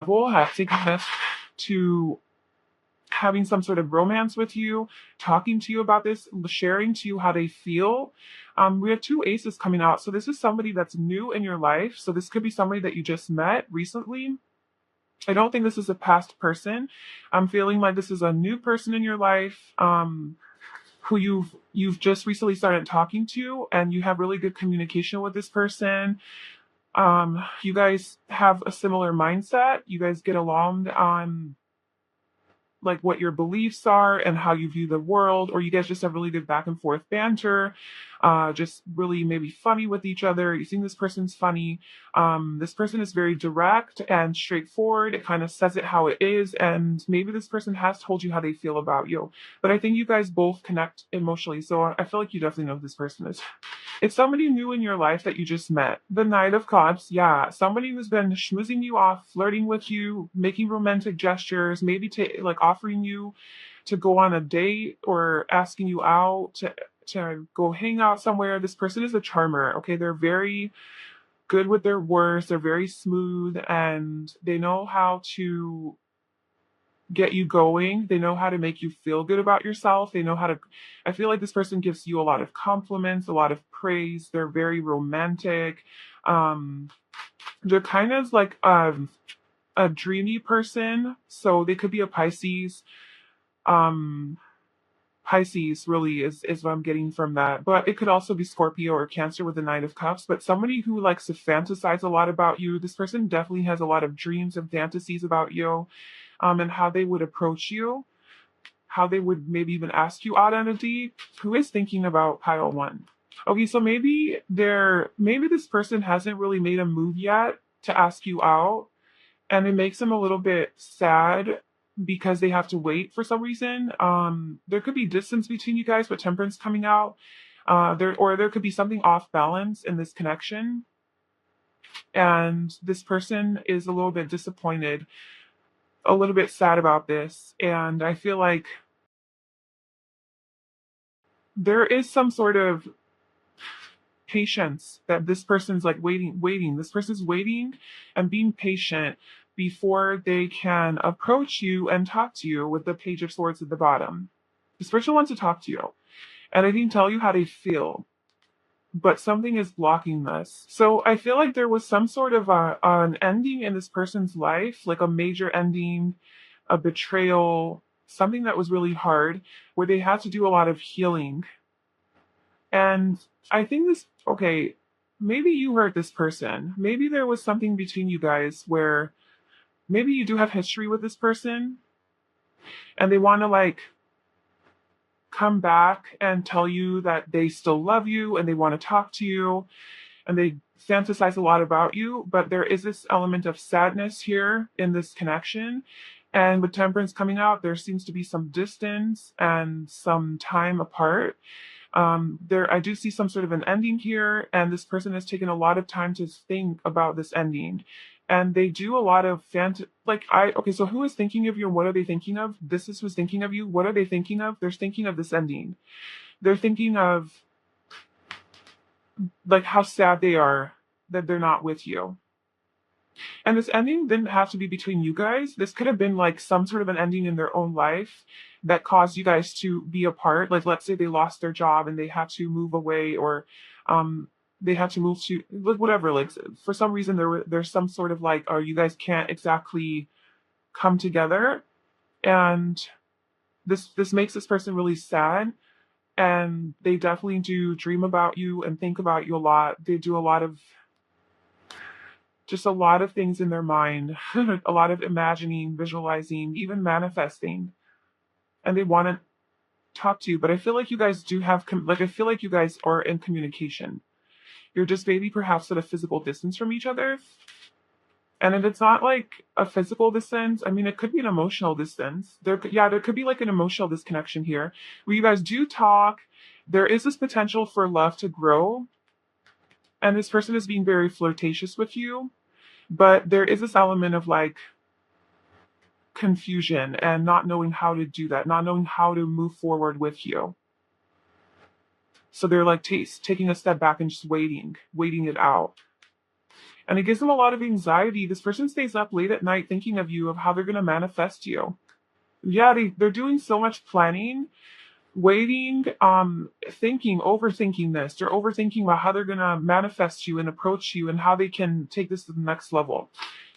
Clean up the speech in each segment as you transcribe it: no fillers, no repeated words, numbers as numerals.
taking this to having some sort of romance with you, talking to you about this, sharing to you how they feel. We have two aces coming out. So this is somebody that's new in your life. So this could be somebody that you just met recently. I don't think this is a past person. I'm feeling like this is a new person in your life, who you've just recently started talking to, and you have really good communication with this person. You guys have a similar mindset. You guys get along on like what your beliefs are and how you view the world, or you guys just have really good back and forth banter, just really maybe funny with each other. You think this person's funny. This person is very direct and straightforward. It kind of says it how it is, and maybe this person has told you how they feel about you. But I think you guys both connect emotionally, so I feel like you definitely know who this person is. It's somebody new in your life that you just met. The Knight of Cups, yeah. Somebody who's been schmoozing you off, flirting with you, making romantic gestures, maybe like offering you to go on a date or asking you out to go hang out somewhere. This person is a charmer, okay? They're very good with their words, they're very smooth, and they know how to get you going. They know how to make you feel good about yourself. They know how to, I feel like this person gives you a lot of compliments, a lot of praise. They're very romantic. Um, they're kind of like a dreamy person. So they could be a Pisces. Um, Pisces really is what I'm getting from that. But it could also be Scorpio or Cancer with the Nine of Cups. But somebody who likes to fantasize a lot about you. This person definitely has a lot of dreams and fantasies about you, and how they would approach you, how they would maybe even ask you out on a date. Who is thinking about pile one? Okay, so maybe this person hasn't really made a move yet to ask you out, and it makes them a little bit sad because they have to wait for some reason. There could be distance between you guys with Temperance coming out. There could be something off balance in this connection, and this person is a little bit disappointed, a little bit sad about this, and I feel like there is some sort of patience that this person's like waiting. This person's waiting and being patient before they can approach you and talk to you with the Page of Swords at the bottom. This person wants to talk to you, and they can tell you how they feel, but something is blocking this. So I feel like there was some sort of an ending in this person's life, like a major ending, a betrayal, something that was really hard, where they had to do a lot of healing. And I think okay, maybe you hurt this person. Maybe there was something between you guys where maybe you do have history with this person, and they want to like come back and tell you that they still love you and they want to talk to you, and they fantasize a lot about you, but there is this element of sadness here in this connection. And with Temperance coming out, there seems to be some distance and some time apart. I do see some sort of an ending here, and this person has taken a lot of time to think about this ending. And they do a lot of okay, so who is thinking of you and what are they thinking of? This is who's thinking of you. What are they thinking of? They're thinking of this ending. They're thinking of like how sad they are that they're not with you. And this ending didn't have to be between you guys. This could have been like some sort of an ending in their own life that caused you guys to be apart. Like, let's say they lost their job and they had to move away, or um, they had to move to like whatever. Like, for some reason, there's some sort of like, or you guys can't exactly come together, and this makes this person really sad. And they definitely do dream about you and think about you a lot. They do a lot of just a lot of things in their mind, a lot of imagining, visualizing, even manifesting, and they want to talk to you. But I feel like you guys do have, I feel like you guys are in communication. You're just maybe perhaps at a physical distance from each other. And if it's not like a physical distance, I mean, it could be an emotional distance. There could be like an emotional disconnection here where you guys do talk. There is this potential for love to grow, and this person is being very flirtatious with you, but there is this element of like confusion and not knowing how to do that, not knowing how to move forward with you. So they're like taking a step back and just waiting it out. And it gives them a lot of anxiety. This person stays up late at night thinking of you, of how they're going to manifest you. Yeah, they're doing so much planning, waiting, thinking, overthinking this. They're overthinking about how they're going to manifest you and approach you and how they can take this to the next level.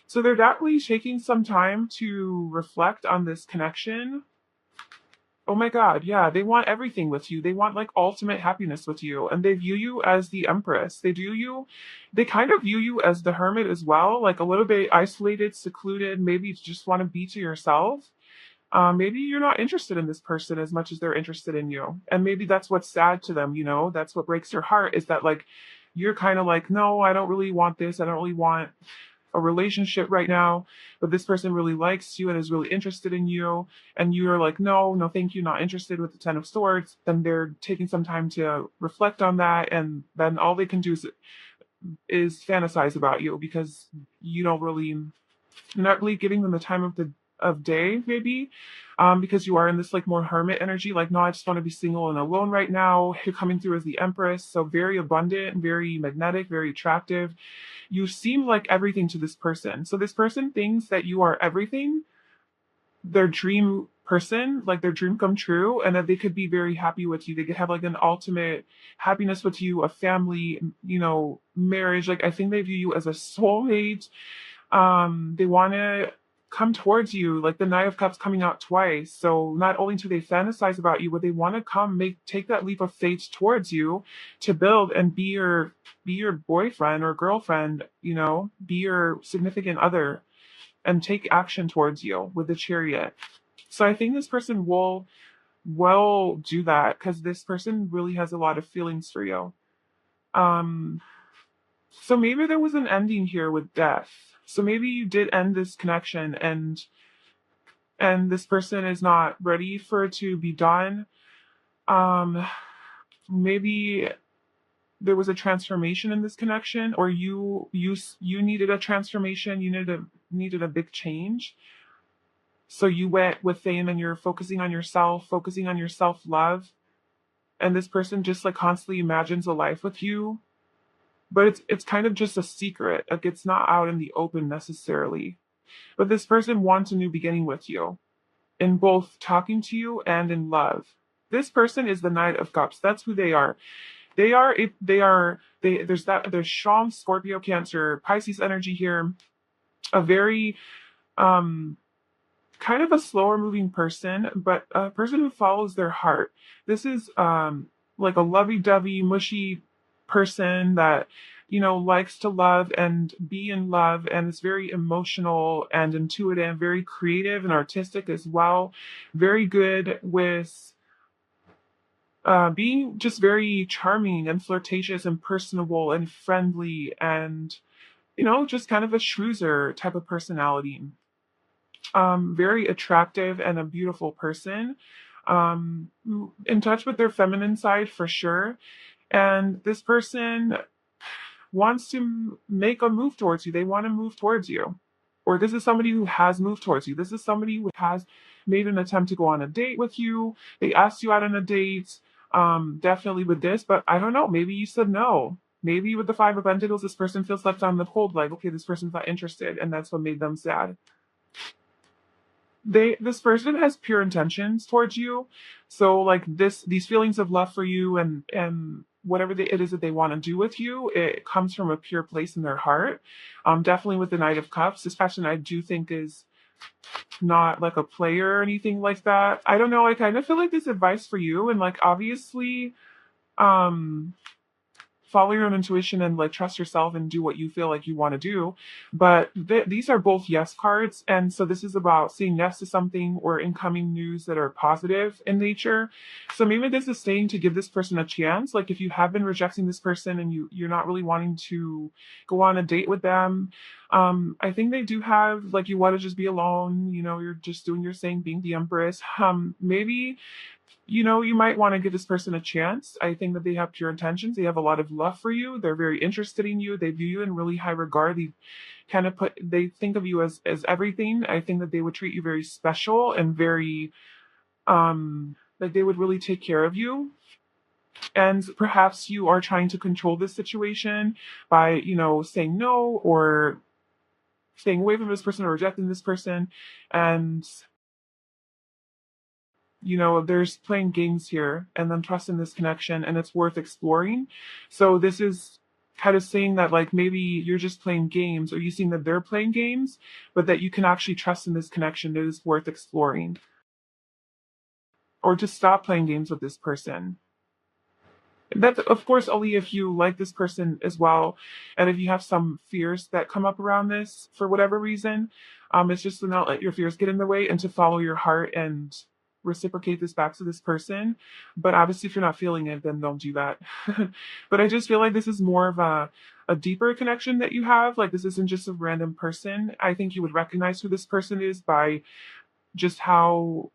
So they're definitely taking some time to reflect on this connection. Oh my God, yeah, they want everything with you. They want like ultimate happiness with you. And they view you as the empress. They kind of view you as the hermit as well, like a little bit isolated, secluded. Maybe you just want to be to yourself. Maybe you're not interested in this person as much as they're interested in you. And maybe that's what's sad to them, you know? That's what breaks your heart, is that like you're kind of like, no, I don't really want this. I don't really want a relationship right now, but this person really likes you and is really interested in you, and you're like, no, no, thank you, not interested, with the Ten of Swords. Then they're taking some time to reflect on that, and then all they can do is fantasize about you, because you don't really, you're not really giving them the time of day, maybe, because you are in this like more hermit energy, like, no, I just want to be single and alone right now. You're coming through as the Empress, so very abundant, very magnetic, very attractive. You seem like everything to this person. So this person thinks that you are everything, their dream person, like their dream come true, and that they could be very happy with you. They could have like an ultimate happiness with you, a family, you know, marriage. Like I think they view you as a soulmate. They want to come towards you, like the Knight of Cups coming out twice. So not only do they fantasize about you, but they want to take that leap of faith towards you to build and be your boyfriend or girlfriend, you know, be your significant other, and take action towards you with the Chariot. So I think this person will do that, because this person really has a lot of feelings for you. Um, so maybe there was an ending here with death. So maybe you did end this connection, and this person is not ready for it to be done. Um, maybe there was a transformation in this connection, or you needed a transformation, you needed a big change. So you went with fame, and you're focusing on yourself, focusing on your self-love. And this person just like constantly imagines a life with you, but it's kind of just a secret. Like it's not out in the open necessarily. But this person wants a new beginning with you, in both talking to you and in love. This person is the Knight of Cups. That's who they are. There's strong Scorpio, Cancer, Pisces energy here. A very kind of a slower moving person, but a person who follows their heart. This is like a lovey-dovey, mushy person that, you know, likes to love and be in love, and is very emotional and intuitive, very creative and artistic as well. Very good with being just very charming and flirtatious and personable and friendly, and, you know, just kind of a schmoozer type of personality. Very attractive and a beautiful person, in touch with their feminine side for sure. And this person wants to make a move towards you. They want to move towards you. Or this is somebody who has moved towards you. This is somebody who has made an attempt to go on a date with you. They asked you out on a date, definitely with this, but I don't know. Maybe you said no. Maybe with the Five of Pentacles, this person feels left on the cold, like, okay, this person's not interested, and that's what made them sad. This person has pure intentions towards you. So like these feelings of love for you, and whatever it is that they want to do with you, it comes from a pure place in their heart. Definitely with the Knight of Cups. This person I do think is not like a player or anything like that. I don't know, I kind of feel like this advice for you, and like obviously um follow your own intuition and like trust yourself and do what you feel like you want to do. But these are both yes cards. And so this is about saying yes to something or incoming news that are positive in nature. So maybe this is saying to give this person a chance. Like if you have been rejecting this person and you're not really wanting to go on a date with them, I think they do have, like, you want to just be alone, you know, you're just doing your thing, being the Empress. Maybe, you know, you might want to give this person a chance. I think that they have pure intentions. They have a lot of love for you. They're very interested in you. They view you in really high regard. They think of you as everything. I think that they would treat you very special and very, like they would really take care of you. And perhaps you are trying to control this situation by, saying no or staying away from this person or rejecting this person. And, there's playing games here and then trusting this connection and it's worth exploring. So this is kind of saying that like maybe you're just playing games or you seeing that they're playing games, but that you can actually trust in this connection that is worth exploring. Or to stop playing games with this person. That's of course only if you like this person as well, and if you have some fears that come up around this for whatever reason. It's just to not let your fears get in the way and to follow your heart and reciprocate this back to this person. But obviously, if you're not feeling it, then don't do that. But I just feel like this is more of a deeper connection that you have. Like this isn't just a random person. I think you would recognize who this person is by just how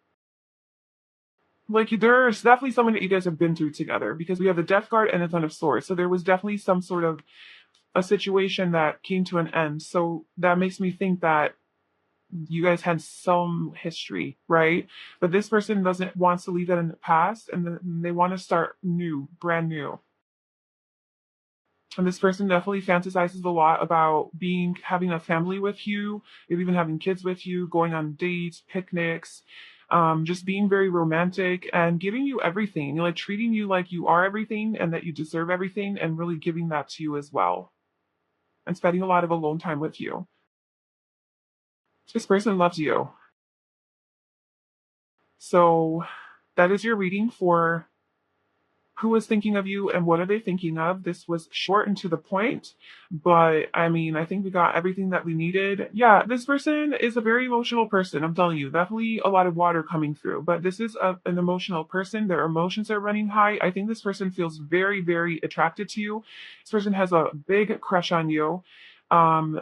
like there's definitely someone that you guys have been through together because we have the death card and a ton of swords. So there was definitely some sort of a situation that came to an end. So that makes me think that you guys had some history, right? But this person doesn't wants to leave that in the past and they want to start new, brand new. And this person definitely fantasizes a lot about having a family with you, maybe even having kids with you, going on dates, picnics, just being very romantic and giving you everything, like treating you like you are everything and that you deserve everything and really giving that to you as well. And spending a lot of alone time with you. This person loves you. So that is your reading for who is thinking of you and what are they thinking of. This was short and to the point, but I mean, I think we got everything that we needed. Yeah, this person is a very emotional person. I'm telling you, definitely a lot of water coming through, but this is an emotional person. Their emotions are running high. I think this person feels very, very attracted to you. This person has a big crush on you.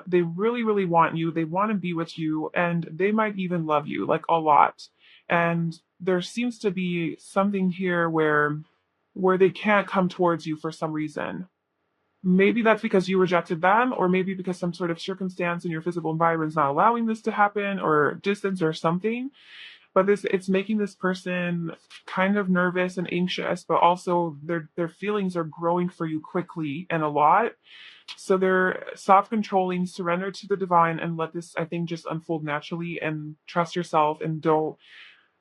They really, really want you. They want to be with you and they might even love you like a lot. And there seems to be something here where they can't come towards you for some reason. Maybe that's because you rejected them, or maybe because some sort of circumstance in your physical environment is not allowing this to happen, or distance or something. But it's making this person kind of nervous and anxious, but also their feelings are growing for you quickly and a lot. So they're soft controlling, surrender to the divine, and let this, I think, just unfold naturally and trust yourself and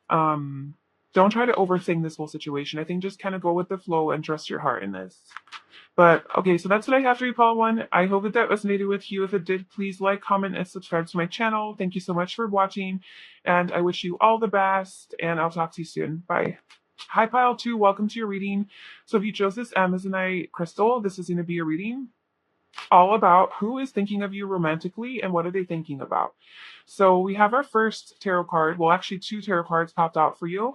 um don't try to overthink this whole situation. I think just kind of go with the flow and trust your heart in this. But okay, so that's what I have for you, Paul One. I hope that resonated with you. If it did, please like, comment, and subscribe to my channel. Thank you so much for watching, and I wish you all the best, and I'll talk to you soon. Bye. Hi, Pile 2. Welcome to your reading. So if you chose this Amazonite crystal, this is going to be a reading all about who is thinking of you romantically and what are they thinking about. So we have our first tarot card. Well, actually, two tarot cards popped out for you.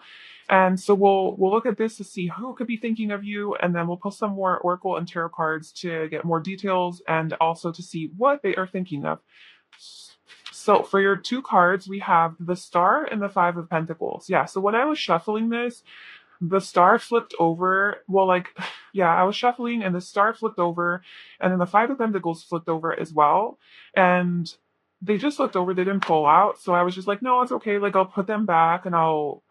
And so we'll look at this to see who could be thinking of you, and then we'll pull some more oracle and tarot cards to get more details and also to see what they are thinking of. So for your two cards, we have the Star and the Five of Pentacles. Yeah, so when I was shuffling this, the star flipped over. Well, like, yeah, I was shuffling and the star flipped over, and then the Five of Pentacles flipped over as well. And they just flipped over, they didn't pull out. So I was just like, no, it's okay. Like, I'll put them back and I'll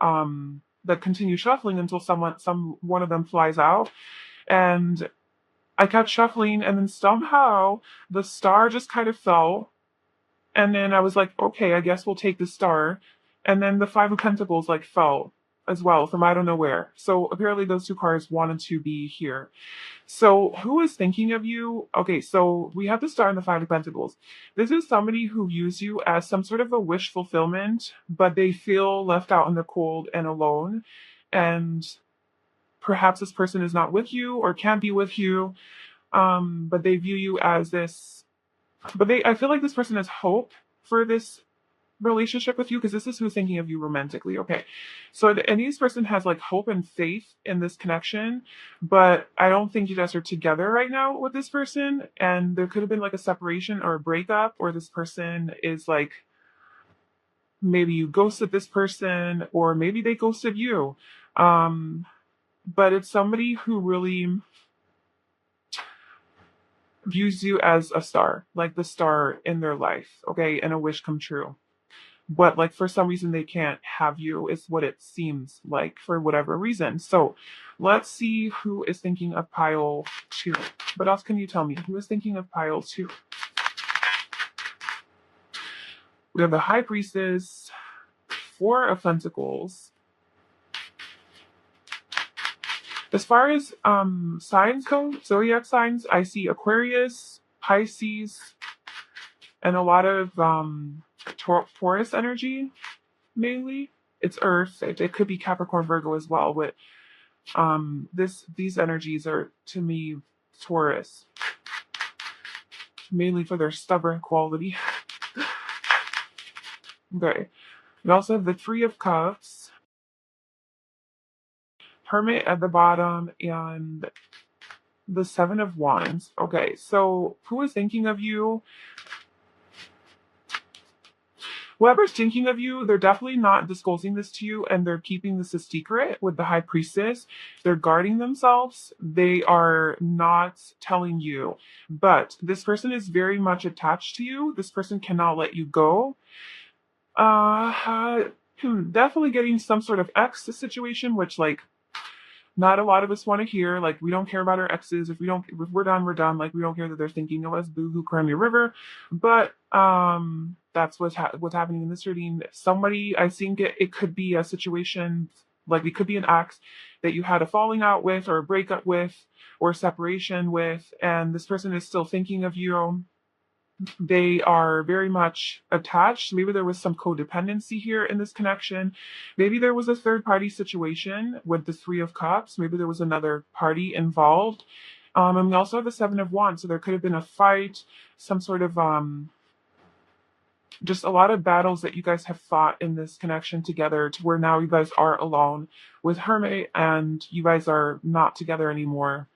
like continue shuffling until some one of them flies out. And I kept shuffling, and then somehow the star just kind of fell. And then I was like, okay, I guess we'll take the star. And then the Five of Pentacles like fell as well from I don't know where. So apparently those two cards wanted to be here. So who is thinking of you? Okay, so we have the Star and the Five of Pentacles. This is somebody who views you as some sort of a wish fulfillment, but they feel left out in the cold and alone. And perhaps this person is not with you or can't be with you. But they view you as this, but I feel like this person has hope for this relationship with you because this is who's thinking of you romantically. Okay, so and this person has like hope and faith in this connection, but I don't think you guys are together right now with this person, and there could have been like a separation or a breakup, or this person is like, maybe you ghosted this person or maybe they ghosted you. But it's somebody who really views you as a star, like the star in their life, okay, and a wish come true. but like for some reason they can't have you, is what it seems like, for whatever reason. So let's see who is thinking of pile 2. What else can you tell me? Who is thinking of pile 2? We have the High Priestess, 4 of Pentacles. As far as signs go, zodiac signs, I see Aquarius, Pisces, and a lot of Taurus energy, mainly. It's Earth. It could be Capricorn, Virgo as well, but these energies are, to me, Taurus, mainly for their stubborn quality. Okay. We also have the Three of Cups, Hermit at the bottom, and the Seven of Wands. Okay, so who is thinking of you? Whoever's thinking of you, they're definitely not disclosing this to you, and they're keeping this a secret with the High Priestess. They're guarding themselves. They are not telling you. But this person is very much attached to you. This person cannot let you go. Definitely getting some sort of ex situation, which, like, not a lot of us want to hear. Like, we don't care about our exes. If we're done, we're done. Like, we don't care that they're thinking of us. Boo hoo, cry me a river. But that's what's happening in this reading. Somebody, I think it could be a situation, like it could be an ex that you had a falling out with, or a breakup with, or a separation with, and this person is still thinking of you. They are very much attached. Maybe there was some codependency here in this connection. Maybe there was a third party situation with the Three of Cups. Maybe there was another party involved. And we also have the Seven of Wands. So there could have been a fight, some sort of just a lot of battles that you guys have fought in this connection together, to where now you guys are alone with Hermit and you guys are not together anymore.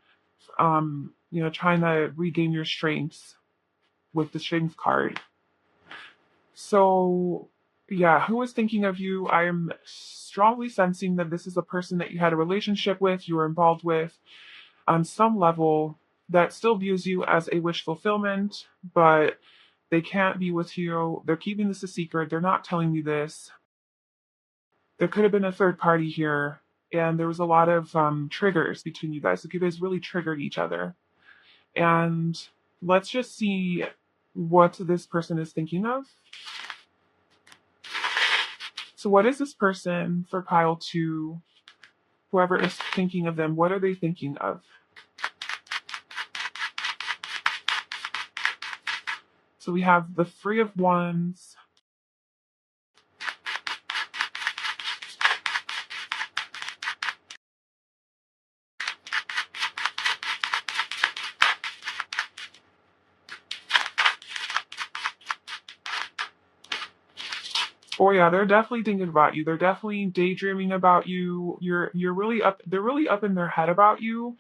Trying to regain your strengths with the strength card. So yeah, who is thinking of you? I am strongly sensing that this is a person that you had a relationship with, you were involved with on some level, that still views you as a wish fulfillment, but they can't be with you. They're keeping this a secret. They're not telling me this. There could have been a third party here, and there was a lot of triggers between you guys. Like, you guys really triggered each other. And let's just see what this person is thinking of. So what is this person for pile 2? Whoever is thinking of them, what are they thinking of? So we have the Three of Wands, oh yeah, they're definitely thinking about you. They're definitely daydreaming about you. You're really up. They're really up in their head about you.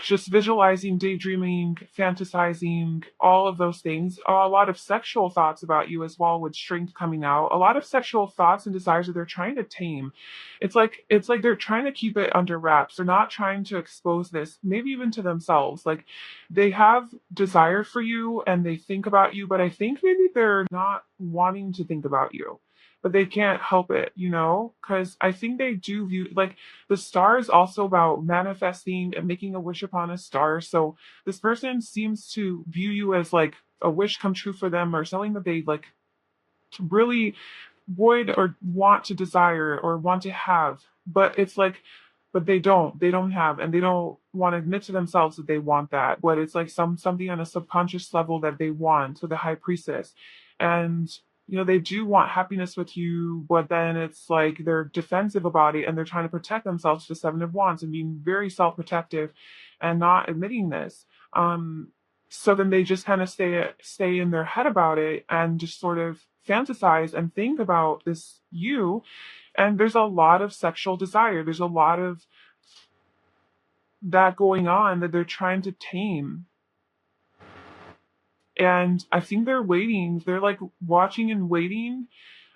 Just visualizing, daydreaming, fantasizing, all of those things. A lot of sexual thoughts about you as well, with strength coming out. A lot of sexual thoughts and desires that they're trying to tame. It's like they're trying to keep it under wraps. They're not trying to expose this, maybe even to themselves. Like, they have desire for you and they think about you, but I think maybe they're not wanting to think about you. But they can't help it, because I think they do view, like, the star is also about manifesting and making a wish upon a star. So this person seems to view you as like a wish come true for them, or something that they like really would or want to desire or want to have. But it's like, but they don't have, and they don't want to admit to themselves that they want that. But it's like something on a subconscious level that they want. So the High Priestess. And they do want happiness with you, but then it's like they're defensive about it, and they're trying to protect themselves, the Seven of Wands, and being very self-protective and not admitting this. So then they just kind of stay in their head about it, and just sort of fantasize and think about this you. And there's a lot of sexual desire. There's a lot of that going on that they're trying to tame. And I think they're waiting. They're like watching and waiting,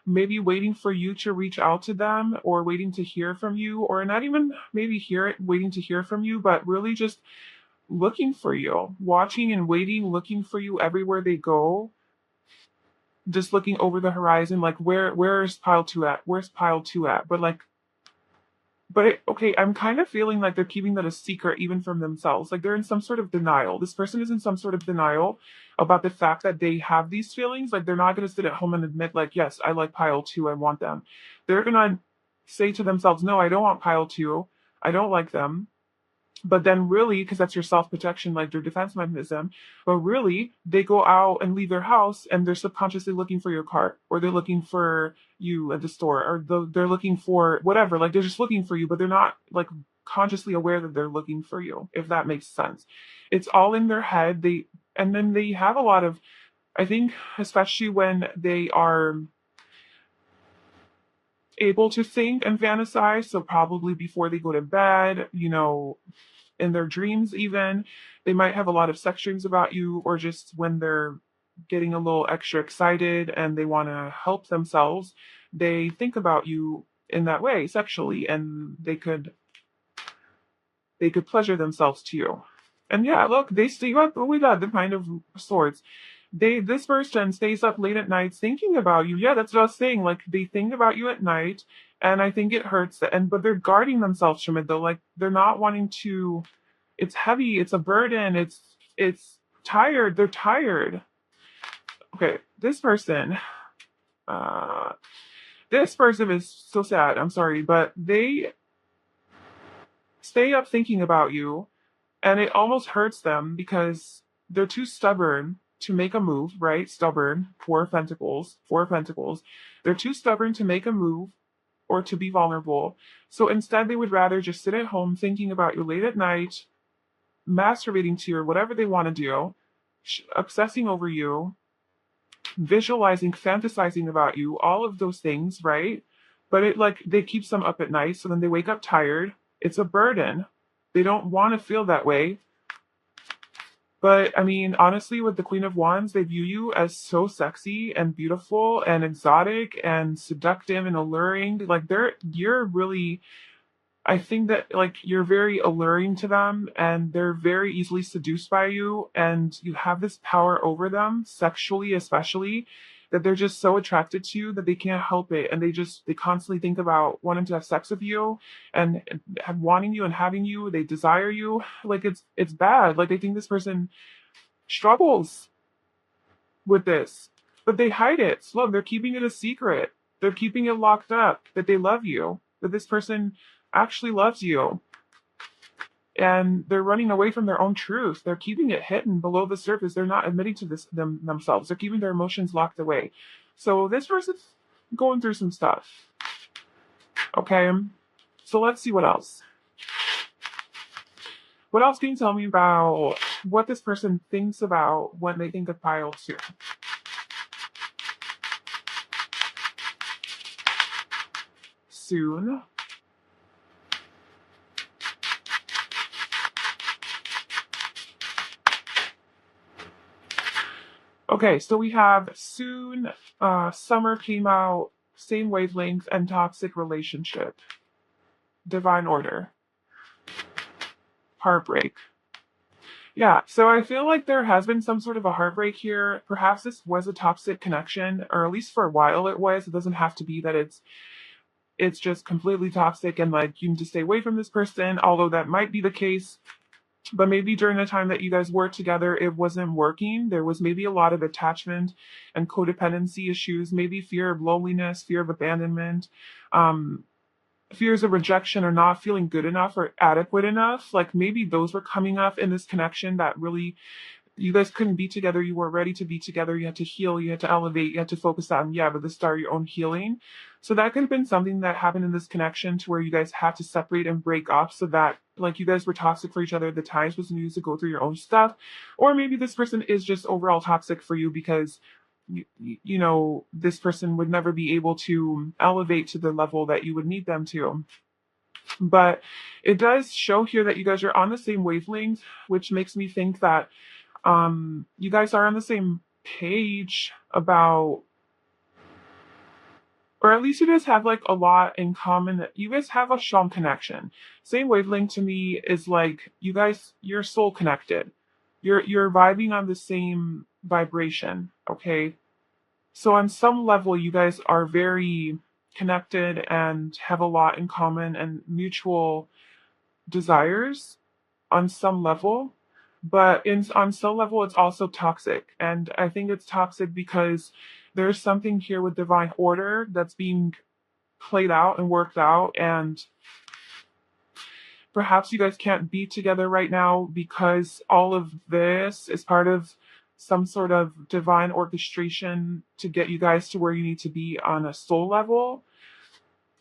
maybe waiting for you to reach out to them, or waiting to hear from you, or not even maybe waiting to hear from you, but really just looking for you, watching and waiting, looking for you everywhere they go. just looking over the horizon, like where's pile two at? Where's pile two at? Okay, I'm kind of feeling like they're keeping that a secret even from themselves. Like they're in some sort of denial. This person is in some sort of denial about the fact that they have these feelings. Like they're not going to sit at home and admit, like, yes, I like pile two, I want them. They're going to say to themselves, no, I don't want pile two, I don't like them. But then really, because that's your self-protection, like your defense mechanism, but really they go out and leave their house and they're subconsciously looking for your car, or they're looking for you at the store, or they're looking for whatever. Like they're just looking for you, but they're not like consciously aware that they're looking for you, if that makes sense. It's all in their head. And then they have a lot of, I think, especially when they are able to think and fantasize, so probably before they go to bed, in their dreams even, they might have a lot of sex dreams about you, or just when they're getting a little extra excited and they want to help themselves, they think about you in that way sexually, and they could pleasure themselves to you. And yeah, look, they stay up. Oh my god, the Nine of Swords. This person stays up late at night thinking about you. Yeah, that's what I was saying. Like they think about you at night, and I think it hurts. But they're guarding themselves from it though. Like they're not wanting to. It's heavy. It's a burden. It's tired. They're tired. Okay, uh, this person is so sad. I'm sorry, but they stay up thinking about you, and it almost hurts them because they're too stubborn to make a move, right? Stubborn, four of pentacles. They're too stubborn to make a move or to be vulnerable. So instead, they would rather just sit at home thinking about you late at night, masturbating to you or whatever they want to do, obsessing over you, visualizing, fantasizing about you, all of those things, right? But they keeps them up at night, so then they wake up tired. It's a burden. They don't want to feel that way. But I mean, honestly, with the Queen of Wands, they view you as so sexy and beautiful and exotic and seductive and alluring. You're really, I think that you're very alluring to them, and they're very easily seduced by you, and you have this power over them, sexually especially, that they're just so attracted to you that they can't help it, and they constantly think about wanting to have sex with you and wanting you and having you. They desire you. Like it's bad. Like they think this person struggles with this, but they hide it. So look, they're keeping it a secret. They're keeping it locked up that they love you, that this person actually loves you. And they're running away from their own truth. They're keeping it hidden below the surface. They're not admitting to this themselves. They're keeping their emotions locked away. So this person's going through some stuff. Okay. So let's see what else. What else can you tell me about what this person thinks about when they think of pile two? Soon. Okay, so we have soon, summer came out, same wavelength, and toxic relationship. Divine order. Heartbreak. Yeah, so I feel like there has been some sort of a heartbreak here. Perhaps this was a toxic connection, or at least for a while it was. It doesn't have to be that it's just completely toxic and like you need to stay away from this person, although that might be the case. But maybe during the time that you guys were together, it wasn't working. There was maybe a lot of attachment and codependency issues, maybe fear of loneliness, fear of abandonment, fears of rejection or not feeling good enough or adequate enough. Like maybe those were coming up in this connection that really you guys couldn't be together. You were ready to be together. You had to heal. You had to elevate. You had to focus on, but the start of your own healing. So that could have been something that happened in this connection to where you guys had to separate and break up so that like you guys were toxic for each other at the time, supposed to use to go through your own stuff. Or maybe this person is just overall toxic for you because this person would never be able to elevate to the level that you would need them to. But it does show here that you guys are on the same wavelength, which makes me think that you guys are on the same page about, or at least you guys have like a lot in common. You guys have a strong connection. Same wavelength to me is like you're soul connected. You're vibing on the same vibration, okay? So on some level, you guys are very connected and have a lot in common and mutual desires on some level. But on some level, it's also toxic. And I think it's toxic because there's something here with divine order that's being played out and worked out. And perhaps you guys can't be together right now because all of this is part of some sort of divine orchestration to get you guys to where you need to be on a soul level.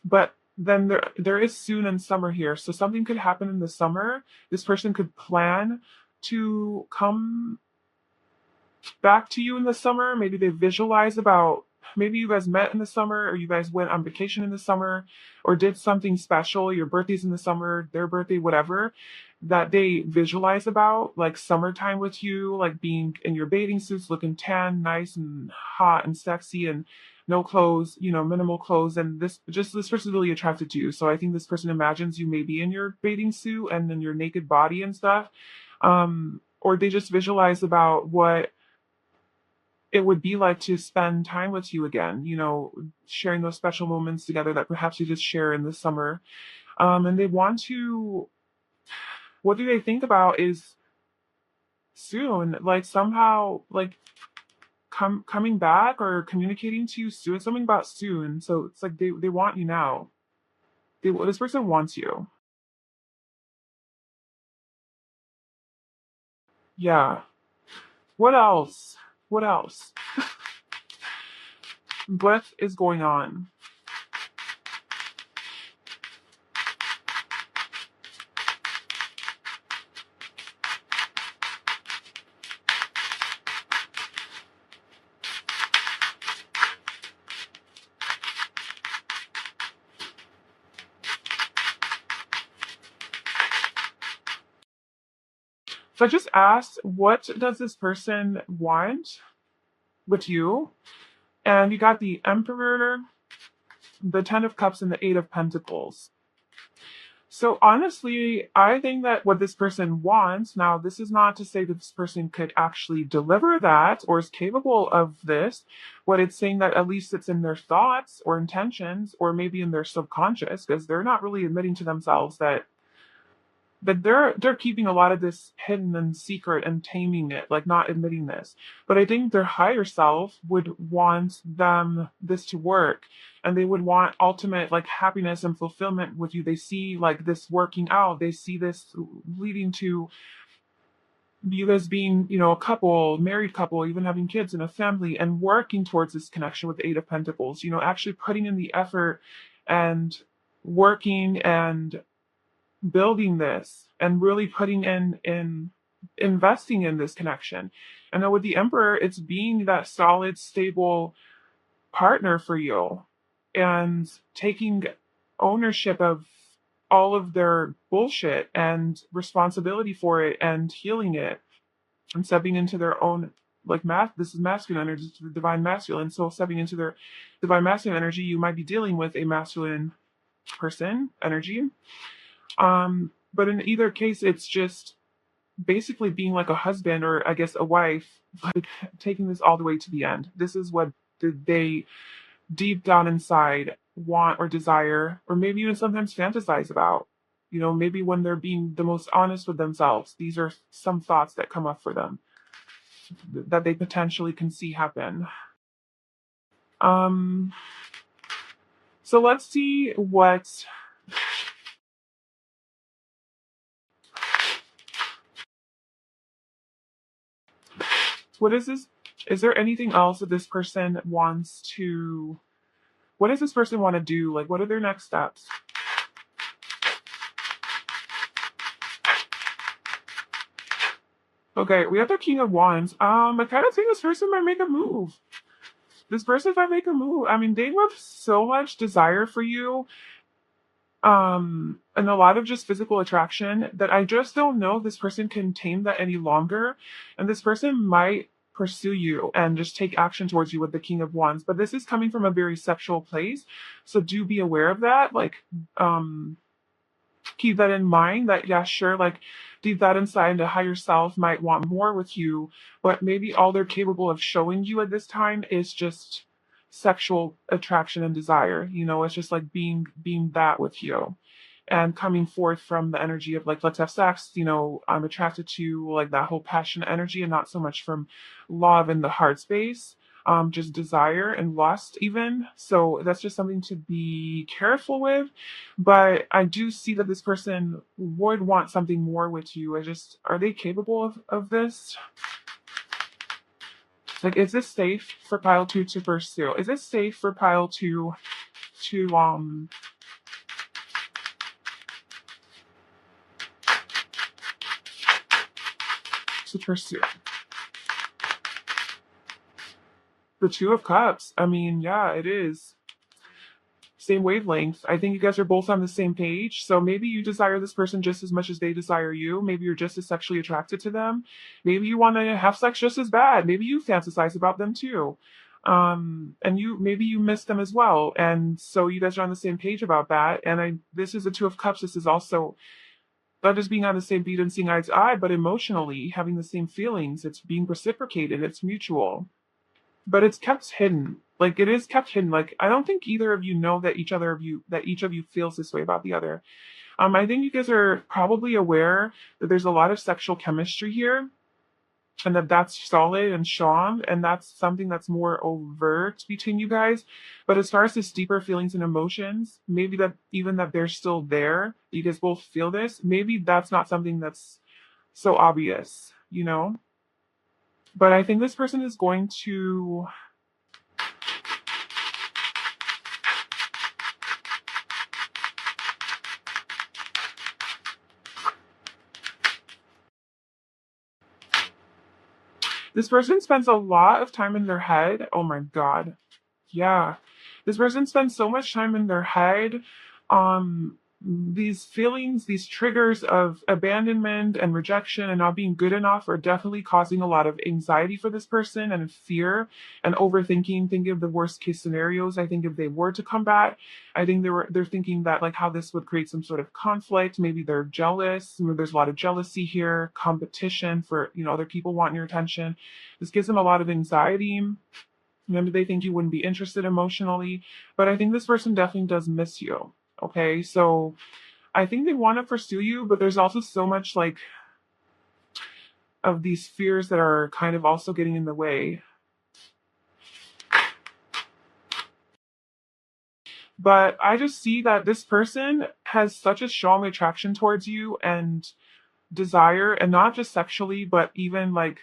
But then there is soon in summer here. So something could happen in the summer. This person could plan to come back to you in the summer. Maybe they visualize about, maybe you guys met in the summer, or you guys went on vacation in the summer, or did something special. Your birthday's in the summer, their birthday, whatever, that they visualize about, like summertime with you, like being in your bathing suits, looking tan, nice and hot and sexy, and no clothes, minimal clothes. And this person is really attracted to you. So I think this person imagines you maybe in your bathing suit and in your naked body and stuff. Or they just visualize about what it would be like to spend time with you again, sharing those special moments together that perhaps you just share in the summer. And they want to, what do they think about is soon, like somehow, like coming back or communicating to you soon, something about soon. So it's like they want you now. This person wants you. Yeah. What else? What else? What is going on? So I just asked, what does this person want with you? And you got the Emperor, the Ten of Cups, and the Eight of Pentacles. So honestly, I think that what this person wants, now this is not to say that this person could actually deliver that or is capable of this. What it's saying that at least it's in their thoughts or intentions or maybe in their subconscious, because they're not really admitting to themselves that they're keeping a lot of this hidden and secret and taming it, like not admitting this. But I think their higher self would want them this to work, and they would want ultimate like happiness and fulfillment with you. They see like this working out. They see this leading to you guys being, a couple, married couple, even having kids and a family, and working towards this connection with the Eight of Pentacles. Actually putting in the effort and working and building this and really putting in investing in this connection. And then with the Emperor, it's being that solid, stable partner for you and taking ownership of all of their bullshit and responsibility for it and healing it and stepping into their own like this is masculine energy, the divine masculine. So stepping into their divine masculine energy, you might be dealing with a masculine person energy. But in either case, it's just basically being like a husband or I guess a wife, like taking this all the way to the end. This is what they deep down inside want or desire, or maybe even sometimes fantasize about. Maybe when they're being the most honest with themselves, these are some thoughts that come up for them that they potentially can see happen. Um, so let's see what is this? Is there anything else that this person wants to? What does this person want to do? Like, what are their next steps? Okay, we have the King of Wands. I kind of think this person might make a move. This person might make a move. I mean, they have so much desire for you, and a lot of just physical attraction that I just don't know if this person can tame that any longer. And this person might pursue you and just take action towards you with the King of Wands. But this is coming from a very sexual place. So do be aware of that. Like, keep that in mind that, yeah, sure, like deep that inside, the higher self might want more with you, but maybe all they're capable of showing you at this time is just sexual attraction and desire. It's just like being that with you and coming forth from the energy of like, let's have sex. I'm attracted to like that whole passionate energy and not so much from love in the heart space, just desire and lust even. So that's just something to be careful with. But I do see that this person would want something more with you. Are they capable of this? Like, is this safe for pile two to pursue? Is it safe for pile two to pursue? The Two of Cups. I mean, yeah, it is. Same wavelength. I think you guys are both on the same page. So maybe you desire this person just as much as they desire you. Maybe you're just as sexually attracted to them. Maybe you want to have sex just as bad. Maybe you fantasize about them too. And maybe you miss them as well. And so you guys are on the same page about that. And this is the Two of Cups. This is also not just being on the same beat and seeing eye to eye, but emotionally having the same feelings. It's being reciprocated. It's mutual, but it's kept hidden. Like it is kept hidden. Like I don't think either of you know that each of you feels this way about the other. I think you guys are probably aware that there's a lot of sexual chemistry here, and that's solid and strong, and that's something that's more overt between you guys. But as far as this deeper feelings and emotions, maybe that even that they're still there, you guys both feel this. Maybe that's not something that's so obvious. But I think this person is going to. This person spends a lot of time in their head. Oh my God. Yeah. This person spends so much time in their head. These feelings, these triggers of abandonment and rejection and not being good enough are definitely causing a lot of anxiety for this person and fear and overthinking, thinking of the worst case scenarios. I think if they were to come back, I think they're thinking that like how this would create some sort of conflict. Maybe they're jealous. There's a lot of jealousy here, competition for, other people wanting your attention. This gives them a lot of anxiety. Maybe they think you wouldn't be interested emotionally, but I think this person definitely does miss you. Okay, so I think they want to pursue you, but there's also so much like of these fears that are kind of also getting in the way. But I just see that this person has such a strong attraction towards you and desire, and not just sexually, but even like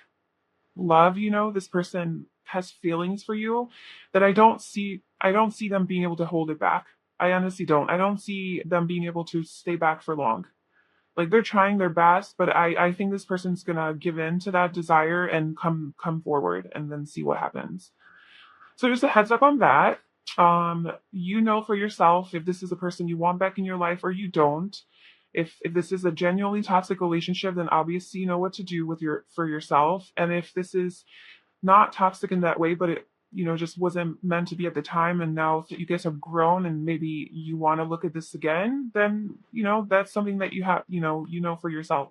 love. This person has feelings for you that I don't see them being able to hold it back. I honestly don't. I don't see them being able to stay back for long. Like they're trying their best, but I think this person's gonna give in to that desire and come forward and then see what happens. So just a heads up on that. For yourself if this is a person you want back in your life or you don't. If this is a genuinely toxic relationship, then obviously you know what to do for yourself. And if this is not toxic in that way, but it just wasn't meant to be at the time, and now that you guys have grown and maybe you want to look at this again, then that's something that you have for yourself.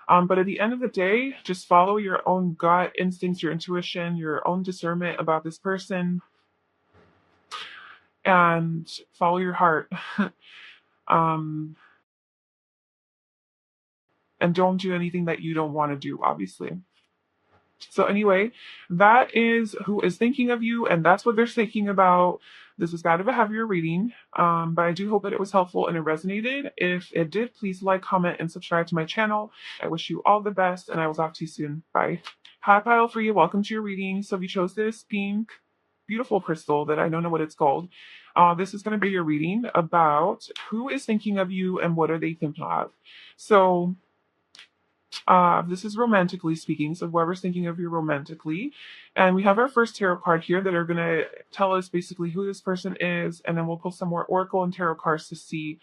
But at the end of the day, just follow your own gut instincts, your intuition, your own discernment about this person, and follow your heart. um, and don't do anything that you don't want to do, obviously. So anyway, that is who is thinking of you, and that's what they're thinking about. This was kind of a heavier reading, but I do hope that it was helpful and it resonated. If it did, please like, comment, and subscribe to my channel. I wish you all the best, and I will talk to you soon. Bye. Hi, pile for you. Welcome to your reading. So if you chose this pink, beautiful crystal that I don't know what it's called, this is going to be your reading about who is thinking of you and what are they thinking of. So this is romantically speaking, so whoever's thinking of you romantically. And we have our first tarot card here that are going to tell us basically who this person is, and then we'll pull some more oracle and tarot cards to see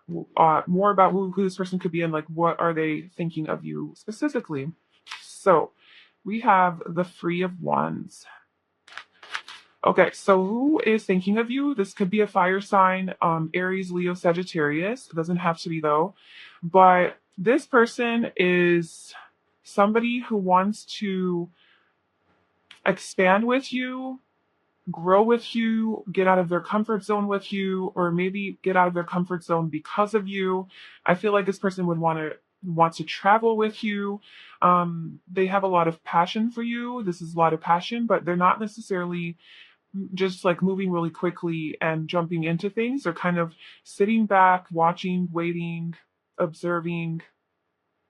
more about who this person could be and like what are they thinking of you specifically. So we have the Three of Wands. Okay, so who is thinking of you? This could be a fire sign, Aries, Leo, Sagittarius. It doesn't have to be though. But this person is somebody who wants to expand with you, grow with you, get out of their comfort zone with you, or maybe get out of their comfort zone because of you. I feel like this person would want to travel with you. They have a lot of passion for you. This is a lot of passion, but they're not necessarily just like moving really quickly and jumping into things. They're kind of sitting back, watching, waiting, observing,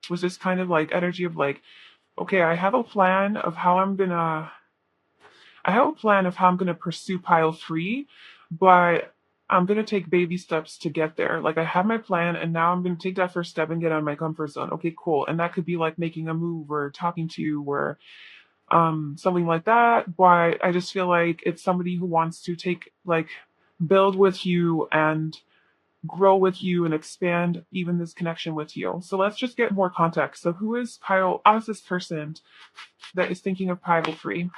with this kind of like energy of like, okay, I have a plan of how I'm gonna pursue pile three, but I'm gonna take baby steps to get there. Like I have my plan and now I'm gonna take that first step and get out of my comfort zone. Okay, cool. And that could be like making a move or talking to you or something like that. But I just feel like it's somebody who wants to build with you and grow with you and expand even this connection with you. So let's just get more context. So how is this person that is thinking of pile three?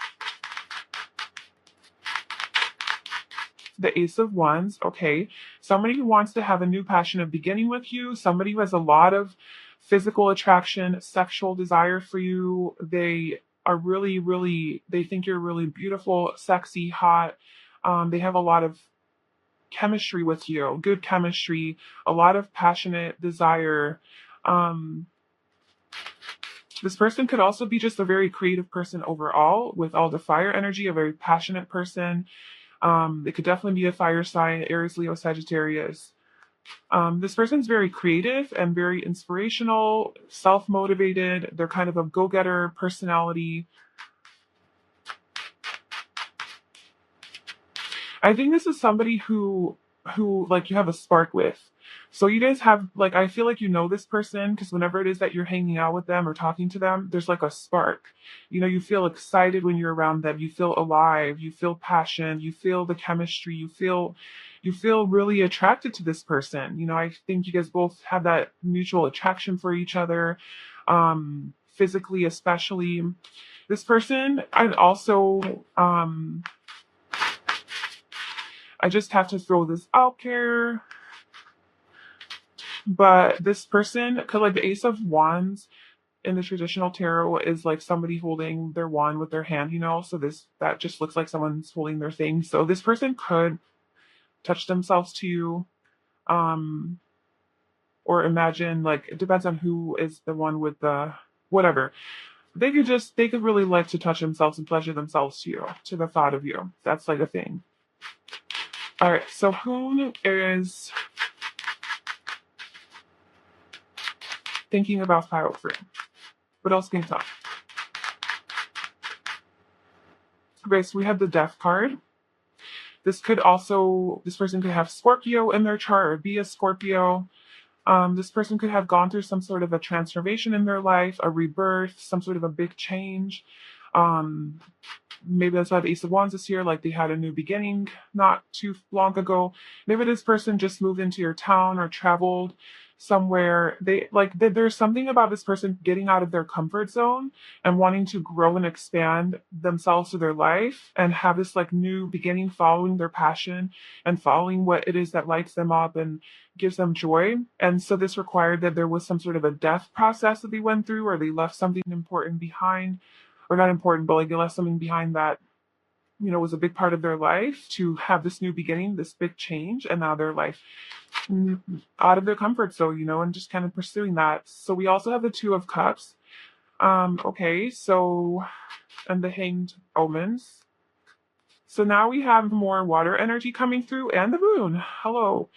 The Ace of Wands, okay. Somebody who wants to have a new passion of beginning with you, somebody who has a lot of physical attraction, sexual desire for you. They are they think you're really beautiful, sexy, hot. They have a lot of chemistry with you, good chemistry, a lot of passionate desire. Um, this person could also be just a very creative person overall with all the fire energy, a very passionate person. It could definitely be a fire sign, Aries, Leo, Sagittarius. This person's very creative and very inspirational, self motivated. They're kind of a go getter personality. I think this is somebody who like you have a spark with. So you guys have like I feel like you know this person because whenever it is that you're hanging out with them or talking to them, there's like a spark. You know, you feel excited when you're around them. You feel alive. You feel passion. You feel the chemistry. You feel really attracted to this person. You know, I think you guys both have that mutual attraction for each other, physically especially. This person, and also I just have to throw this out there. But this person, cause like the Ace of Wands in the traditional tarot is like somebody holding their wand with their hand, you know. So that just looks like someone's holding their thing. So this person could touch themselves to you, um, or imagine like it depends on who is the one with the whatever. They could really like to touch themselves and pleasure themselves to you, to the thought of you. That's like a thing. All right, so who is thinking about file three? What else can you talk? Okay, so we have the Death card. This person could have Scorpio in their chart or be a Scorpio. This person could have gone through some sort of a transformation in their life, a rebirth, some sort of a big change. Um, Maybe that's why the Ace of Wands is here, like they had a new beginning not too long ago. Maybe this person just moved into your town or traveled somewhere. There's something about this person getting out of their comfort zone and wanting to grow and expand themselves to their life and have this like new beginning following their passion and following what it is that lights them up and gives them joy. And so this required that there was some sort of a death process that they went through or they left something important behind, or not important, but like they left something behind that, you know, was a big part of their life to have this new beginning, this big change, and now they're like out of their comfort zone, you know, and just kind of pursuing that. So we also have the Two of Cups. Okay, so and the Hanged Omens. So now we have more water energy coming through and the moon. Hello.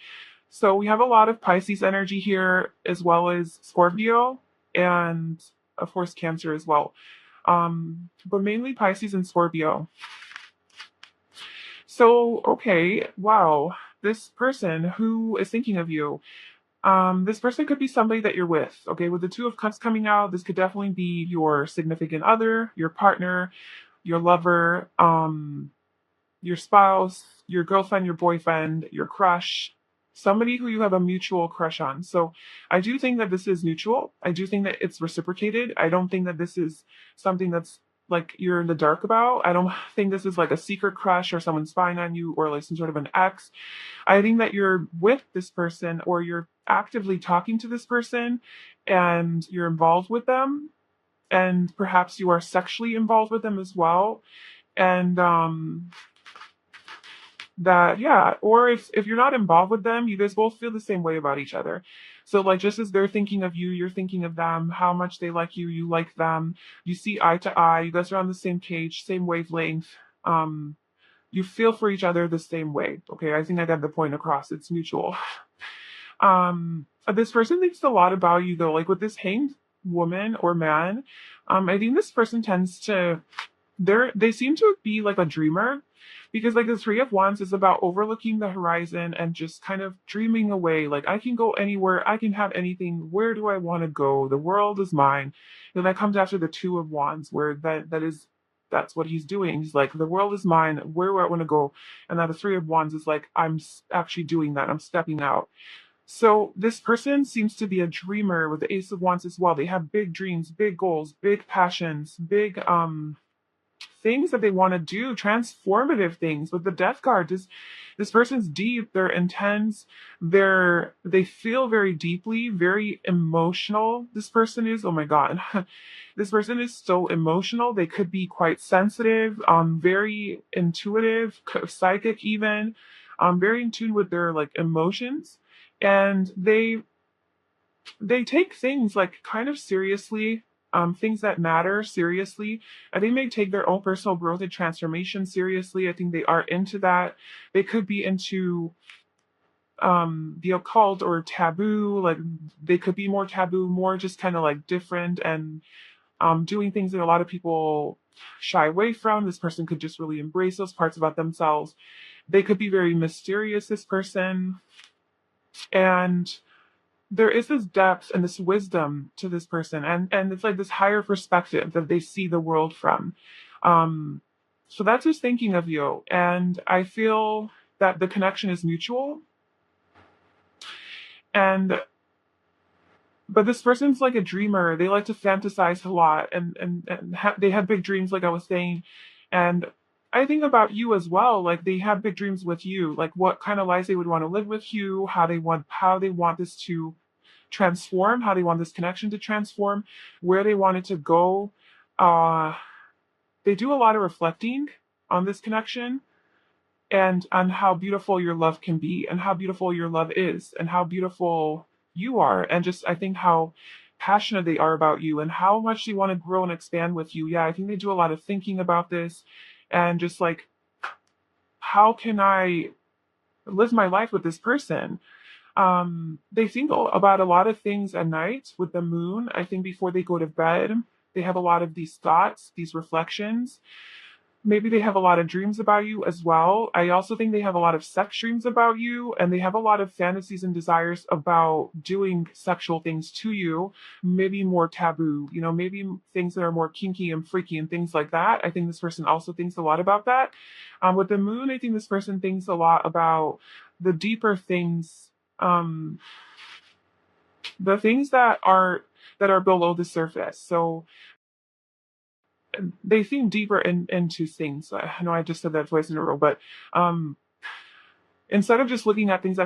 So we have a lot of Pisces energy here, as well as Scorpio and of course Cancer as well. But mainly Pisces and Scorpio. So, okay, wow, this person who is thinking of you, this person could be somebody that you're with. Okay, with the Two of Cups coming out, this could definitely be your significant other, your partner, your lover, your spouse, your girlfriend, your boyfriend, your crush, somebody who you have a mutual crush on. So I do think that this is mutual. I do think that it's reciprocated. I don't think that this is something that's like you're in the dark about. I don't think this is like a secret crush or someone spying on you or like some sort of an ex. I think that you're with this person or you're actively talking to this person and you're involved with them, and perhaps you are sexually involved with them as well. And that, yeah, or if you're not involved with them, you guys both feel the same way about each other. So like just as they're thinking of you, you're thinking of them, how much they like you like them, you see eye to eye, you guys are on the same page, same wavelength. um you feel for each other the same way. Okay, I think I got the point across. It's mutual. This person thinks a lot about you though, like with this hanged woman or man. I think this person tends to, they seem to be like a dreamer, because like the Three of Wands is about overlooking the horizon and just kind of dreaming away. Like I can go anywhere, I can have anything. Where do I want to go? The world is mine. And that comes after the Two of Wands, where that's what he's doing. He's like, the world is mine. Where do I want to go? And now the Three of Wands is like, actually doing that. I'm stepping out. So this person seems to be a dreamer with the Ace of Wands as well. They have big dreams, big goals, big passions, big things that they want to do, transformative things. With the Death card, this person's deep, they're intense, they feel very deeply, very emotional. This person is, oh my god. This person is so emotional. They could be quite sensitive, very intuitive, psychic even, very in tune with their like emotions. And they take things like kind of seriously, things that matter seriously. They may take their own personal growth and transformation seriously. I think they are into that. They could be into the occult or taboo. Like they could be more taboo, more just kind of like different, and doing things that a lot of people shy away from. This person could just really embrace those parts about themselves. They could be very mysterious, this person. And there is this depth and this wisdom to this person, and it's like this higher perspective that they see the world from. um so that's just thinking of you, and I feel that the connection is mutual. And but this person's like a dreamer. They like to fantasize a lot, and they have big dreams, like I was saying. And I think about you as well. Like they have big dreams with you, like what kind of lives they would want to live with you, how they want this to transform, how they want this connection to transform, where they want it to go. Uh, they do a lot of reflecting on this connection and on how beautiful your love can be and how beautiful your love is and how beautiful you are. And just, I think how passionate they are about you and how much they want to grow and expand with you. Yeah, I think they do a lot of thinking about this and just like, how can I live my life with this person? They think about a lot of things at night with the moon. I think before they go to bed, they have a lot of these thoughts, these reflections. Maybe they have a lot of dreams about you as well. I also think they have a lot of sex dreams about you, and they have a lot of fantasies and desires about doing sexual things to you, maybe more taboo, maybe things that are more kinky and freaky and things like that. I think this person also thinks a lot about that. With the moon, I think this person thinks a lot about the deeper things, the things that are below the surface. So they seem deeper into things. I know I just said that twice in a row, but um, instead of just looking at things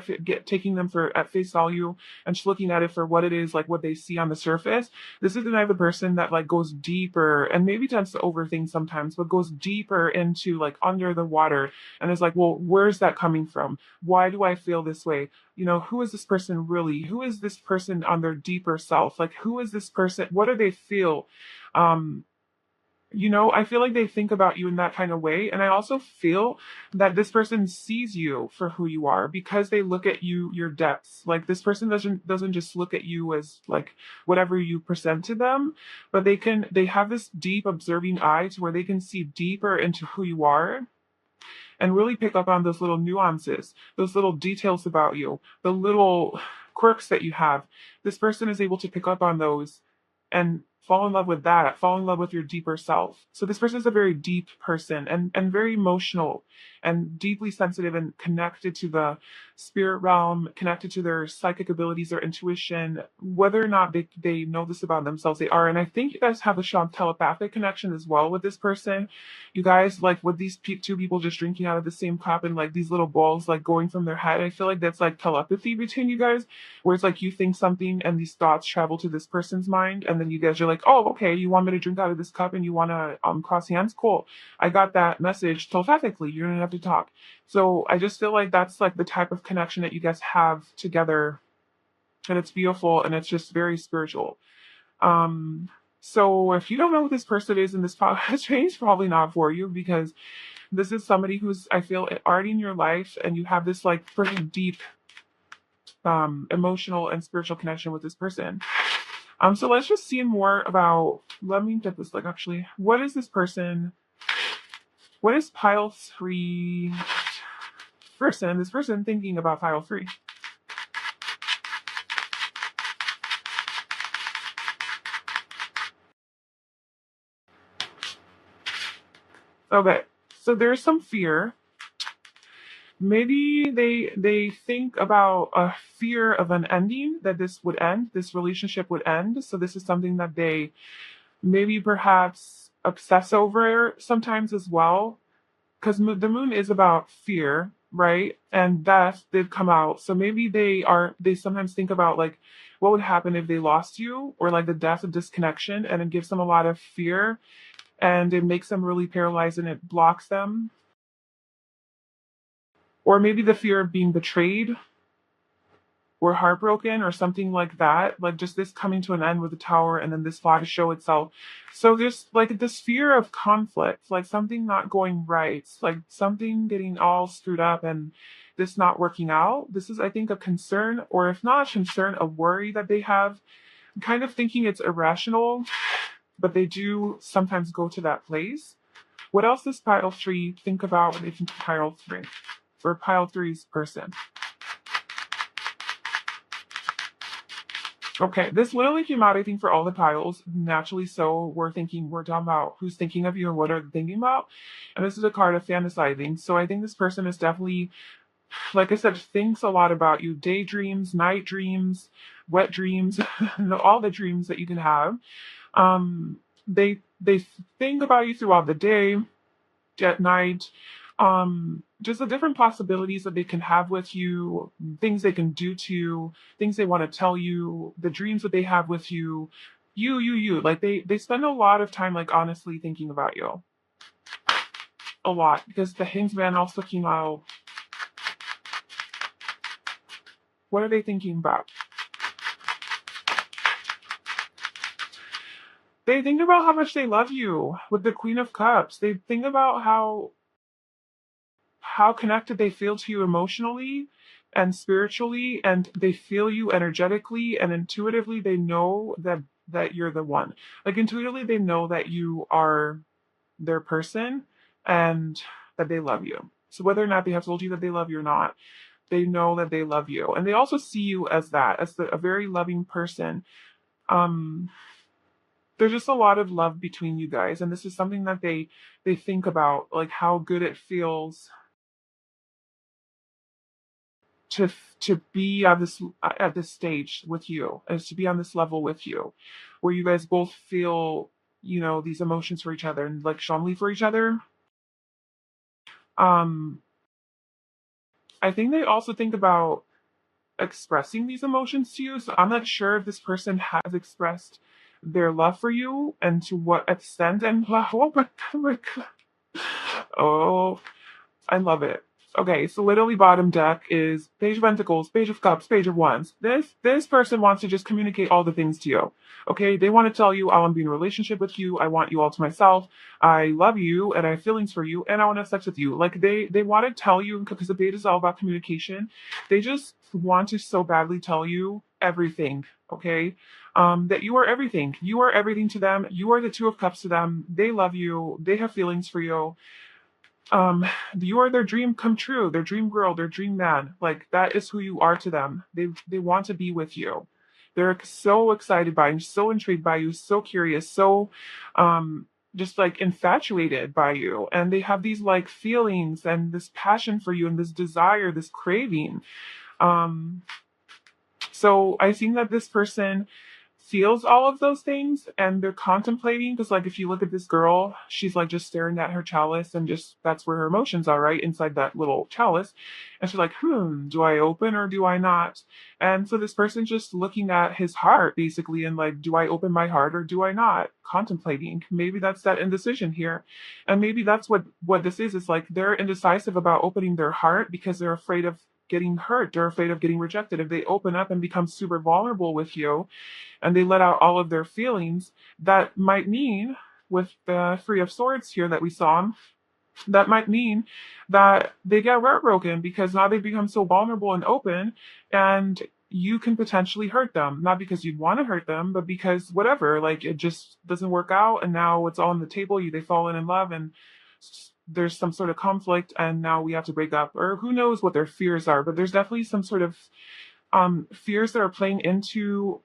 taking them for at face value and just looking at it for what it is, like what they see on the surface, this is the type of person that like goes deeper and maybe tends to overthink sometimes, but goes deeper into like under the water and is like, well, where's that coming from? Why do I feel this way? Who is this person really? Who is this person on their deeper self? Like, who is this person? What do they feel? I feel like they think about you in that kind of way. And I also feel that this person sees you for who you are because they look at you, your depths. Like this person doesn't just look at you as like whatever you present to them, but they have this deep observing eye to where they can see deeper into who you are and really pick up on those little nuances, those little details about you, the little quirks that you have. This person is able to pick up on those and Fall in love with that. Fall in love with your deeper self. So this person is a very deep person and very emotional and deeply sensitive and connected to the spirit realm, connected to their psychic abilities or intuition. Whether or not they know this about themselves, they are. And I think you guys have a strong telepathic connection as well with this person. You guys, like with these two people just drinking out of the same cup and like these little balls like going from their head, I feel like that's like telepathy between you guys, where it's like you think something and these thoughts travel to this person's mind, and then you guys are like, oh, okay, you want me to drink out of this cup and you want to cross hands? Cool. I got that message telepathically. You don't have to talk. So I just feel like that's like the type of connection that you guys have together, and it's beautiful and it's just very spiritual. Um, so if you don't know who this person is in this change, probably not for you, because this is somebody who's, I feel, already in your life, and you have this like pretty deep emotional and spiritual connection with this person. So let's just see more about, let me get this, like, actually, what is this person, what is pile 3 this person thinking about pile 3? Okay, so there's some fear. Maybe they think about a fear of an ending, that this would end, this relationship would end. So this is something that they maybe perhaps obsess over sometimes as well, because the moon is about fear, right? And death did come out. So maybe they sometimes think about like what would happen if they lost you, or like the death of disconnection, and it gives them a lot of fear, and it makes them really paralyzed and it blocks them. Or maybe the fear of being betrayed or heartbroken or something like that, like just this coming to an end with the tower and then this flash show itself. So there's like this fear of conflict, like something not going right, like something getting all screwed up and this not working out. This is, I think, a concern, or if not a concern, a worry that they have. I'm kind of thinking it's irrational, but they do sometimes go to that place. What else does pile 3 think about when they think of pile 3? Or pile 3's person? Okay, this literally came out, I think, for all the piles. Naturally so, we're talking about who's thinking of you and what are they thinking about. And this is a card of fantasizing. So I think this person is definitely, like I said, thinks a lot about you. Daydreams, night dreams, wet dreams, all the dreams that you can have. They think about you throughout the day, at night, just the different possibilities that they can have with you, things they can do to you, things they want to tell you, the dreams that they have with you, you. Like they spend a lot of time, like, honestly thinking about you. A lot, because the Hangman also came out. What are they thinking about? They think about how much they love you with the Queen of Cups. They think about how connected they feel to you emotionally and spiritually, and they feel you energetically and intuitively. They know that you're the one. Like, intuitively they know that you are their person and that they love you. So whether or not they have told you that they love you or not, they know that they love you, and they also see you as that, as a very loving person. um there's just a lot of love between you guys, and this is something that they think about, like how good it feels to be at this stage with you, as to be on this level with you, where you guys both feel, these emotions for each other and like strongly for each other. um I think they also think about expressing these emotions to you. So I'm not sure if this person has expressed their love for you and to what extent. And oh my God. Oh, I love it. Okay, so literally bottom deck is Page of Pentacles, Page of Cups, Page of Wands. This person wants to just communicate all the things to you. Okay, they want to tell you, I want to be in a relationship with you. I want you all to myself. I love you and I have feelings for you and I want to have sex with you. Like they want to tell you, because the page is all about communication. They just want to so badly tell you everything. Okay, that you are everything. You are everything to them. You are the Two of Cups to them. They love you. They have feelings for you. You are their dream come true, their dream girl, their dream man. Like, that is who you are to them. They want to be with you. They're so excited by you, so intrigued by you, so curious, so um just like infatuated by you. And they have these like feelings and this passion for you and this desire, this craving. Um so I think that this person feels all of those things and they're contemplating because like if you look at this girl, she's like just staring at her chalice and just that's where her emotions are, right? Inside that little chalice. And she's like, do I open or do I not? And so this person's just looking at his heart basically and like, do I open my heart or do I not? Contemplating. Maybe that's that indecision here. And maybe that's what this is. It's like they're indecisive about opening their heart because they're afraid of getting hurt. They're afraid of getting rejected. If they open up and become super vulnerable with you and they let out all of their feelings, that might mean, with the Three of Swords here that we saw, that might mean that they get heartbroken because now they become so vulnerable and open, and you can potentially hurt them. Not because you'd want to hurt them, but because whatever, like it just doesn't work out, and now it's all on the table. They fall in love, and there's some sort of conflict, and now we have to break up, or who knows what their fears are. But there's definitely some sort of fears that are playing into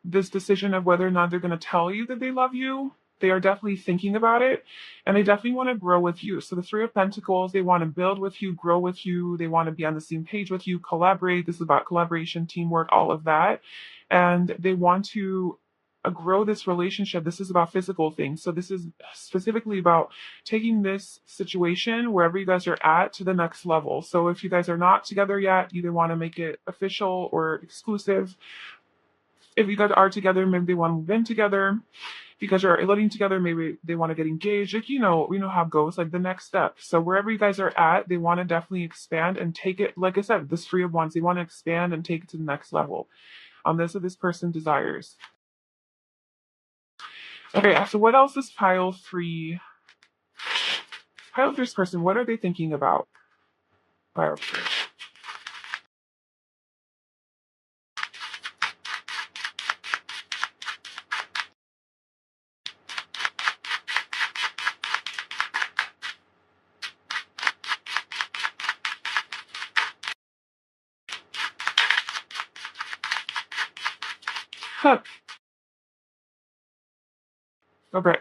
this decision of whether or not they're going to tell you that they love you. They are definitely thinking about it and they definitely want to grow with you. So the Three of Pentacles, they want to build with you, grow with you. They want to be on the same page with you, collaborate. This is about collaboration, teamwork, all of that. And they want to grow this relationship. This is about physical things. So this is specifically about taking this situation wherever you guys are at to the next level. So if you guys are not together yet, you either want to make it official or exclusive. If you guys are together, maybe they want to move in together. If you guys are living together, maybe they want to get engaged. Like, we know how it goes, like the next step. So wherever you guys are at, they want to definitely expand and take it. Like I said, this Three of Wands, they want to expand and take it to the next level. That's what this person desires. Okay, so what else is pile three? Pile three's person, what are they thinking about? Pile three. Huh. Okay.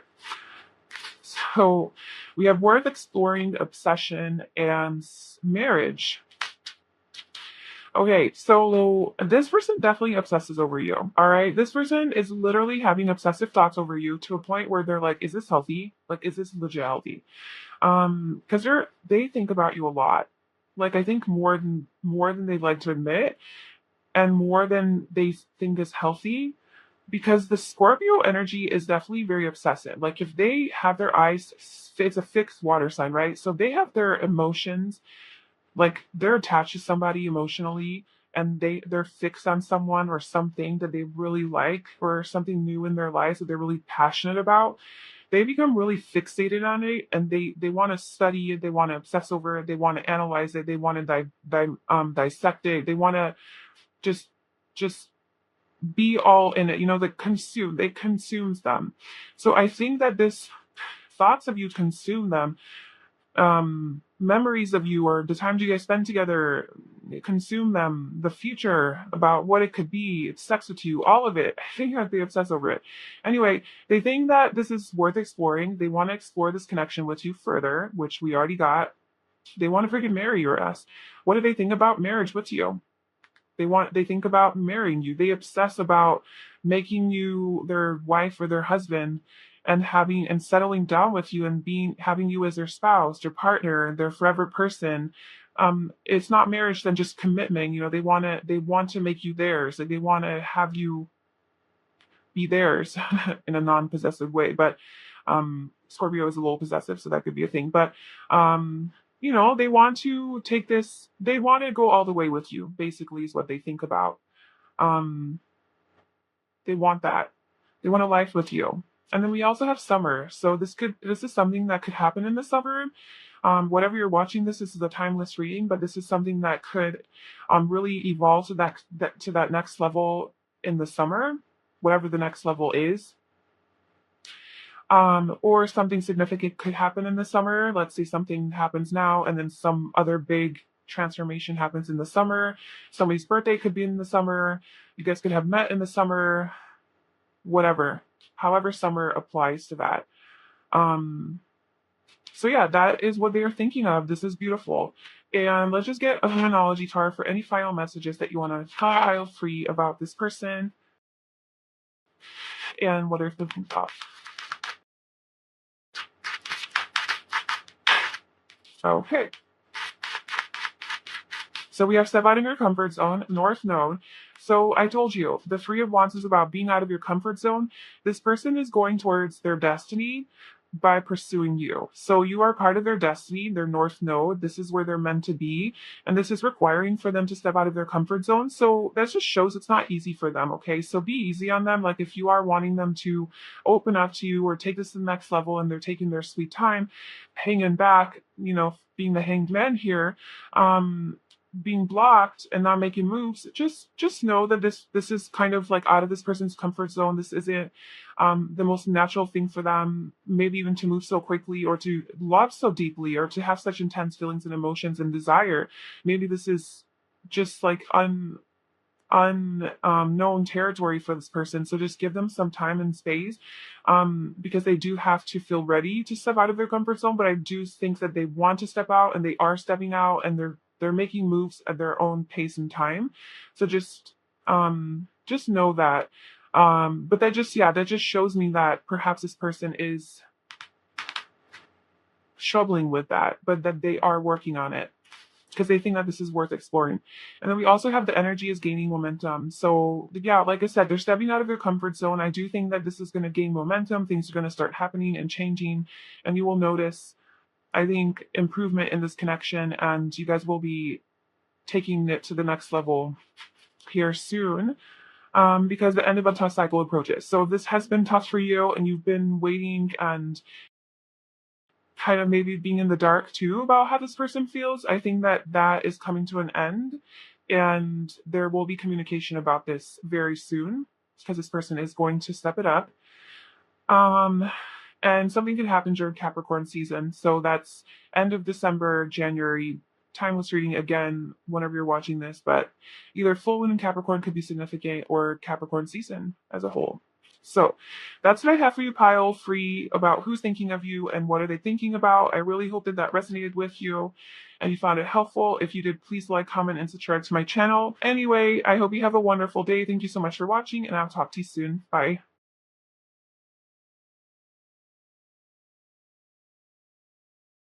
So we have worth exploring, obsession, and marriage. Okay, so this person definitely obsesses over you. All right. This person is literally having obsessive thoughts over you to a point where they're like, is this healthy? Like, is this legit healthy? Because they think about you a lot. Like I think more than they'd like to admit, and more than they think is healthy. Because the Scorpio energy is definitely very obsessive. Like if they have their eyes, it's a fixed water sign, right? So they have their emotions, like they're attached to somebody emotionally, and they're fixed on someone or something that they really like, or something new in their lives that they're really passionate about. They become really fixated on it, and they want to study it, they want to obsess over it, they want to analyze it, they want to dissect it, they want to just just be all in it, they consumes them. So I think that this thoughts of you consume them. Memories of you or the times you guys spend together consume them. The future about what it could be, sex with you, all of it. I think that they obsess over it. Anyway, they think that this is worth exploring. They want to explore this connection with you further, which we already got. They want to freaking marry your ass. What do they think about marriage with you? They think about marrying you. They obsess about making you their wife or their husband, and settling down with you and having you as their spouse, their partner, their forever person. It's not marriage, then just commitment. They want to make you theirs. Like they want to have you be theirs in a non-possessive way. But Scorpio is a little possessive, so that could be a thing. But they want to take this. They want to go all the way with you. Basically, is what they think about. Um, they want that. They want a life with you. And then we also have summer. So this is something that could happen in the summer. Whatever you're watching this is a timeless reading, but this is something that could really evolve to that next level in the summer, whatever the next level is. Or something significant could happen in the summer. Let's say something happens now and then some other big transformation happens in the summer. Somebody's birthday could be in the summer. You guys could have met in the summer, whatever, however summer applies to that. Um, so yeah, that is what they are thinking of. This is beautiful. And let's just get a terminology card for any final messages that you want to file free about this person and what they're thinking of. Okay. So we have step out of your comfort zone, North Node. So I told you, the Three of Wands is about being out of your comfort zone. This person is going towards their destiny by pursuing you. So you are part of their destiny, their North Node. This is where they're meant to be. And this is requiring for them to step out of their comfort zone. So that just shows it's not easy for them, okay? So be easy on them. Like if you are wanting them to open up to you or take this to the next level and they're taking their sweet time, hanging back, being the hanged man here, being blocked and not making moves, just know that this is kind of like out of this person's comfort zone. This isn't the most natural thing for them, maybe even to move so quickly or to love so deeply or to have such intense feelings and emotions and desire. Maybe this is just like unknown territory for this person. So just give them some time and space, because they do have to feel ready to step out of their comfort zone. But I do think that they want to step out and they are stepping out and they're making moves at their own pace and time. So just know that. But that just shows me that perhaps this person is struggling with that, but that they are working on it because they think that this is worth exploring. And then we also have the energy is gaining momentum. So yeah, like I said, they're stepping out of their comfort zone. I do think that this is going to gain momentum. Things are going to start happening and changing, and you will notice, I think, improvement in this connection, and you guys will be taking it to the next level here soon, because the end of a tough cycle approaches. So if this has been tough for you and you've been waiting and kind of maybe being in the dark too about how this person feels, I think that is coming to an end, and there will be communication about this very soon because this person is going to step it up. And something could happen during Capricorn season. So that's end of December, January. Timeless reading again whenever you're watching this, but either full moon in Capricorn could be significant or Capricorn season as a whole. So that's what I have for you, pile free, about who's thinking of you and what are they thinking about. I really hope that resonated with you and you found it helpful. If you did, please like, comment, and subscribe to my channel. Anyway, I hope you have a wonderful day. Thank you so much for watching, and I'll talk to you soon. Bye.